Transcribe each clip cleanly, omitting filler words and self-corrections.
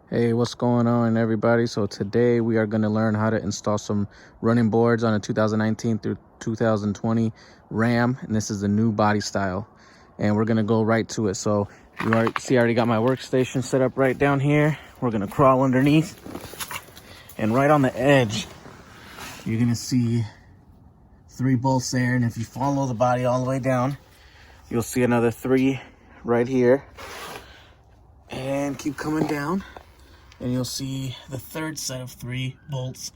Hey, what's going on, everybody? So today we are going to learn how to install some running boards on a 2019 through 2020 Ram, and this is the new body style, and we're going to go right to it. So you already see I already got my workstation set up right down here. We're going to crawl underneath, and right on the edge you're going to see 3 bolts there, and if you follow the body all the way down, you'll see another 3 right here, and keep coming down. And you'll see the 3rd set of 3 bolts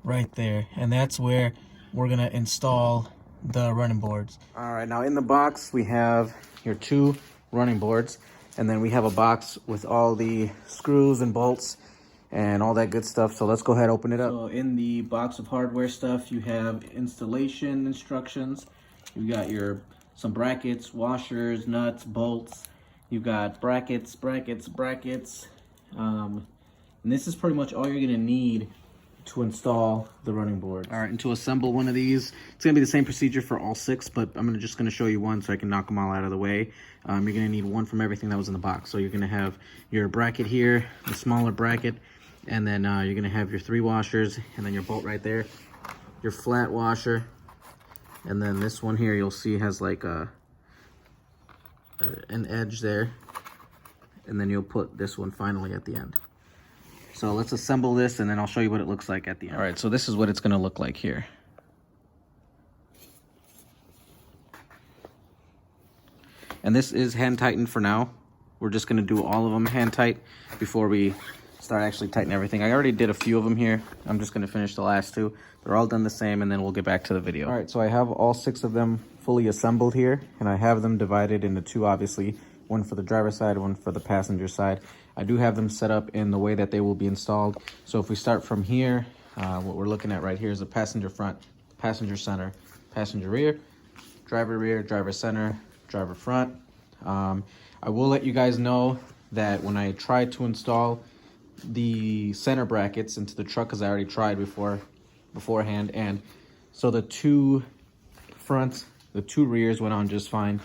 right there. And that's where we're gonna install the running boards. All right, now in the box, we have your 2 running boards. And then we have a box with all the screws and bolts and all that good stuff. So let's go ahead and open it up. So in the box of hardware stuff, you have installation instructions. You got some brackets, washers, nuts, bolts. You've got brackets. And this is pretty much all you're gonna need to install the running board. All right, and to assemble one of these, it's gonna be the same procedure for all 6, but I'm just gonna show you one so I can knock them all out of the way. You're gonna need one from everything that was in the box. So you're gonna have your bracket here, the smaller bracket, and then you're gonna have your 3 washers, and then your bolt right there, your flat washer, and then this one here you'll see has like an edge there, and then you'll put this one finally at the end. So let's assemble this, and then I'll show you what it looks like at the end. All right, so this is what it's gonna look like here. And this is hand tightened for now. We're just gonna do all of them hand tight before we start actually tightening everything. I already did a few of them here. I'm just gonna finish the last 2. They're all done the same, and then we'll get back to the video. All right, so I have all 6 of them fully assembled here, and I have them divided into 2, obviously. One for the driver's side, one for the passenger side. I do have them set up in the way that they will be installed. So if we start from here, what we're looking at right here is the passenger front, passenger center, passenger rear, driver center, driver front. I will let you guys know that when I tried to install the center brackets into the truck, because I already tried beforehand, and so the 2 fronts, the 2 rears went on just fine.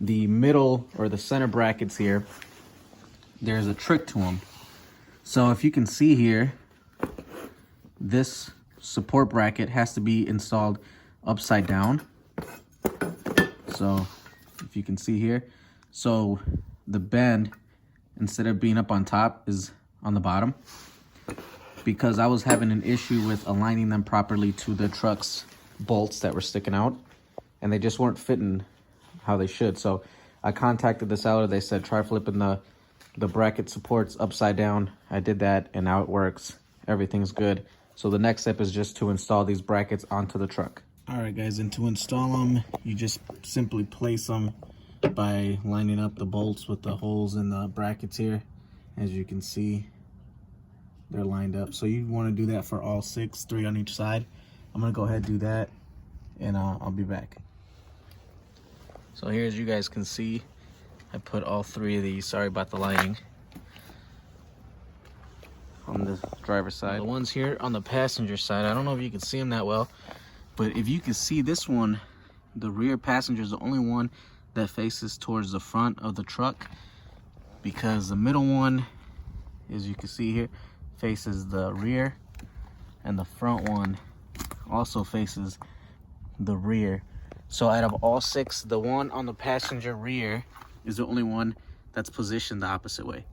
The middle or the center brackets here, there's a trick to them. So if you can see here, this support bracket has to be installed upside down. So if you can see here, so the bend, instead of being up on top, is on the bottom, because I was having an issue with aligning them properly to the truck's bolts that were sticking out, and they just weren't fitting how they should. So I contacted the seller. They said try flipping the bracket supports upside down. I did that, and now it works. Everything's good. So the next step is just to install these brackets onto the truck. All right, guys, and to install them, you just simply place them by lining up the bolts with the holes in the brackets here. As you can see, they're lined up. So you want to do that for all 6, 3 on each side. I'm gonna go ahead and do that, and I'll be back. So here, as you guys can see, I put all 3 of these, sorry about the lighting, on the driver's side. The ones here on the passenger side, I don't know if you can see them that well, but if you can see this one, the rear passenger is the only one that faces towards the front of the truck, because the middle one, as you can see here, faces the rear, and the front one also faces the rear. So out of all 6, the one on the passenger rear is the only one that's positioned the opposite way.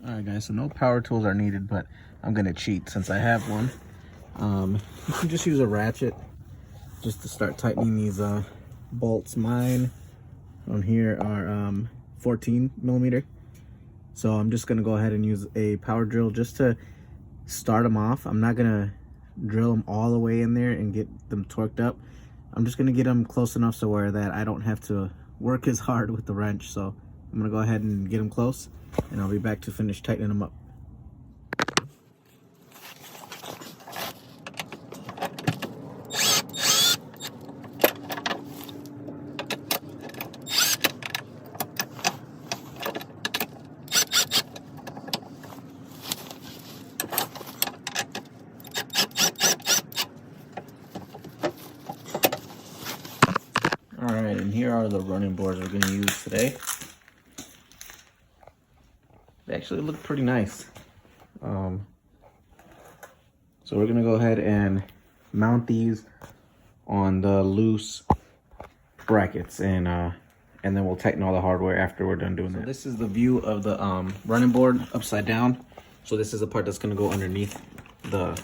All right, guys, so no power tools are needed, but I'm gonna cheat since I have one. You can just use a ratchet just to start tightening these bolts. Mine on here are 14 millimeter. So I'm just gonna go ahead and use a power drill just to start them off. I'm not gonna drill them all the way in there and get them torqued up. I'm just gonna get them close enough so where that I don't have to work as hard with the wrench. So I'm gonna go ahead and get them close, and I'll be back to finish tightening them up. All right, and here are the running boards we're gonna use today. They actually look pretty nice. So we're gonna go ahead and mount these on the loose brackets, and then we'll tighten all the hardware after we're done doing that. So this is the view of the running board upside down. So this is the part that's gonna go underneath the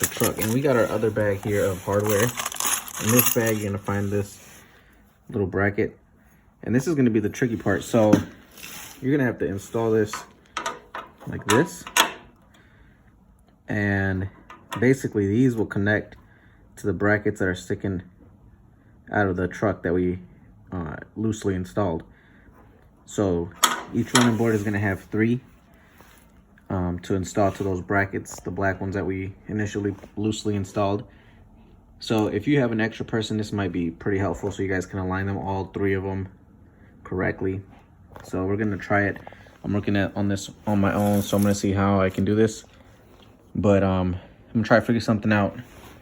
truck, and we got our other bag here of hardware. In this bag, you're gonna find this little bracket, and this is gonna be the tricky part. So you're gonna have to install this like this, and basically these will connect to the brackets that are sticking out of the truck that we loosely installed. So each running board is gonna have 3 to install to those brackets, the black ones that we initially loosely installed. So if you have an extra person, this might be pretty helpful, so you guys can align them, all 3 of them, correctly. So we're gonna try it. I'm working on this on my own, so I'm gonna see how I can do this. But I'm gonna try to figure something out,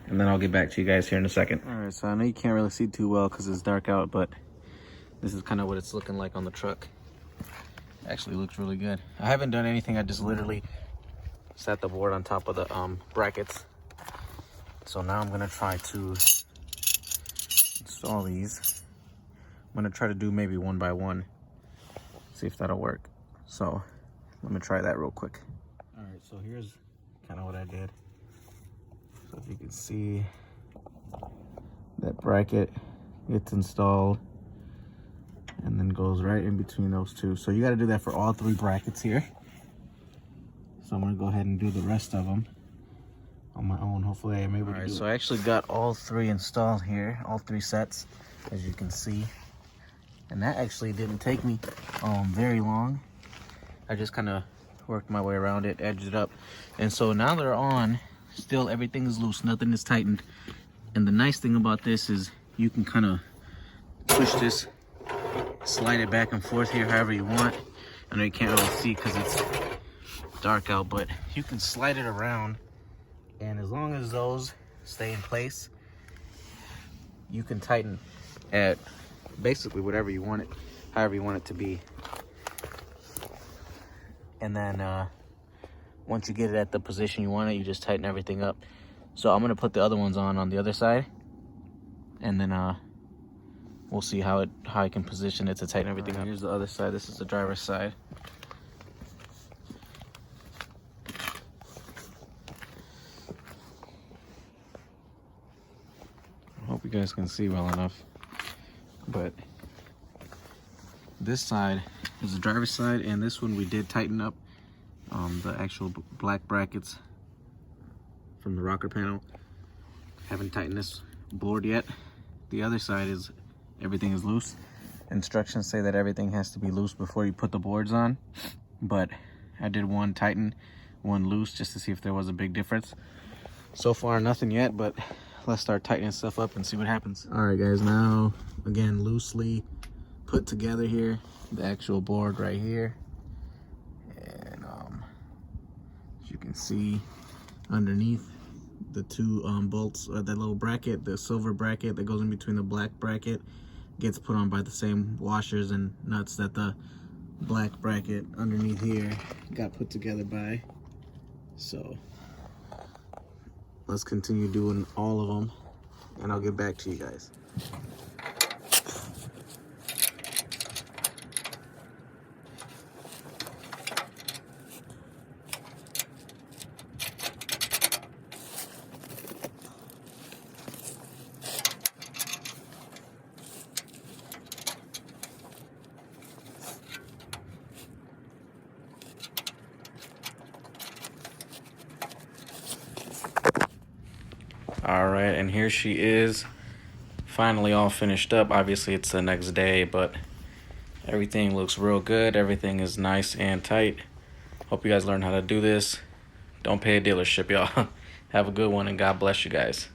and then I'll get back to you guys here in a second. All right, so I know you can't really see too well because it's dark out, but this is kind of what it's looking like on the truck. Actually looks really good. I haven't done anything. I just literally set the board on top of the brackets. So now I'm gonna try to install these. I'm gonna try to do maybe one by one, see if that'll work. So let me try that real quick. All right, so here's kind of what I did. So if you can see, that bracket gets installed and then goes right in between those 2. So you got to do that for all 3 brackets here. So I'm gonna go ahead and do the rest of them on my own. Hopefully I'm able to do it. So I actually got all 3 installed here, all 3 sets, as you can see. And that actually didn't take me very long. I just kind of worked my way around it, edged it up. And so now they're on, still everything is loose, nothing is tightened. And the nice thing about this is you can kind of push this, slide it back and forth here however you want. I know you can't really see because it's dark out, but you can slide it around, and as long as those stay in place, you can tighten at basically whatever you want it, however you want it to be. And then once you get it at the position you want it, you just tighten everything up. So I'm gonna put the other ones on the other side, and then we'll see how I can position it to tighten everything up. Here's the other side. This is the driver's side. I hope you guys can see well enough, but this side is the driver's side, and this one we did tighten up the actual black brackets from the rocker panel. Haven't tightened this board yet. The other side is everything is loose. Instructions say that everything has to be loose before you put the boards on, but I did one tighten, one loose, just to see if there was a big difference. So far nothing yet, but let's start tightening stuff up and see what happens. All right guys, now again loosely put together here, the actual board right here, and as you can see underneath the 2 bolts, or that little bracket, the silver bracket that goes in between the black bracket, gets put on by the same washers and nuts that the black bracket underneath here got put together by. So let's continue doing all of them, and I'll get back to you guys. All right, and here she is, finally all finished up. Obviously, it's the next day, but everything looks real good. Everything is nice and tight. Hope you guys learn how to do this. Don't pay a dealership, y'all. Have a good one, and God bless you guys.